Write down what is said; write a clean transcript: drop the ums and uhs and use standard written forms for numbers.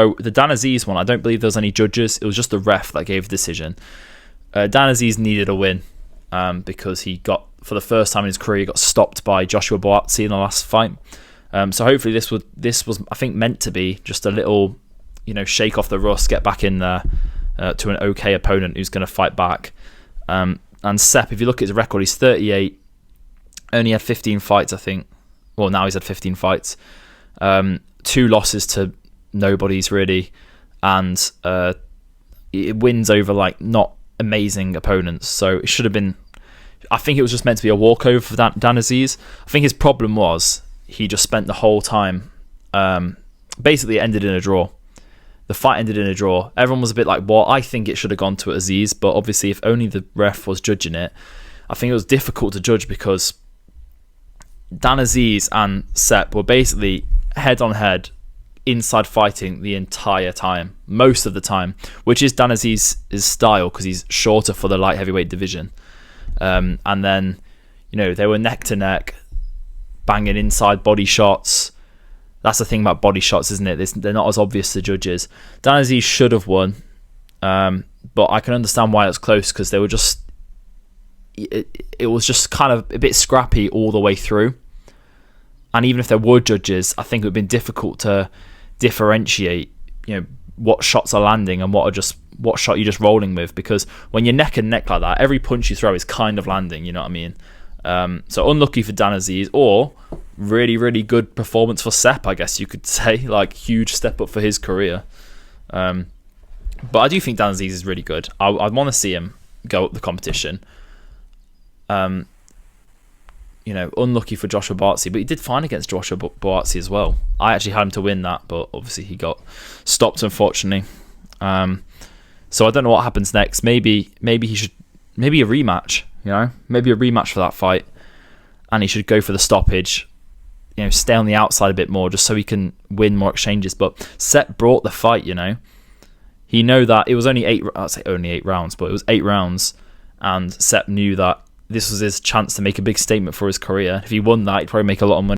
So the Dan Azeez one, I don't believe there was any judges. It was just the ref that gave the decision. Dan Azeez needed a win because he got, for the first time in his career, he got stopped by Joshua Buatsi in the last fight. So hopefully this was I think meant to be just a little, shake off the rust, get back in there to an okay opponent who's going to fight back. And Seb, if you look at his record, he's 38, only had 15 fights, I think. Well, now he's had 15 fights. 2 losses to nobodies, really. And it wins over, not amazing opponents. So it should have been... I think it was just meant to be a walkover for Dan Azeez. I think his problem was he just spent the whole time... basically, it ended in a draw. The fight ended in a draw. Everyone was a bit like, well, I think it should have gone to Azeez, but obviously if only the ref was judging it, I think it was difficult to judge because Dan Azeez and Seb were basically head-on-head inside fighting the entire time, most of the time, which is Dan Azeez's style because he's shorter for the light heavyweight division. And then, they were neck-to-neck, banging inside body shots. That's the thing about body shots, isn't it? They're not as obvious to judges. Dan Azeez should have won, but I can understand why it's close because they were just... It was just kind of a bit scrappy all the way through. And even if there were judges, I think it would have been difficult to differentiate, what shots are landing and what shot you're just rolling with. Because when you're neck and neck like that, every punch you throw is kind of landing, you know what I mean? So unlucky for Dan Azeez, or really, really good performance for Seb, I guess you could say. Huge step up for his career. But I do think Dan Azeez is really good. I want to see him go up the competition. Unlucky for Joshua Buatsi, but he did fine against Joshua Buatsi as well. I actually had him to win that, but obviously he got stopped, unfortunately. So I don't know what happens next. Maybe a rematch, maybe a rematch for that fight, and he should go for the stoppage, stay on the outside a bit more just so he can win more exchanges. But Seb brought the fight, he knew that it was only 8 rounds, but it was 8 rounds, and Seb knew that this was his chance to make a big statement for his career. If he won that, he'd probably make a lot of money.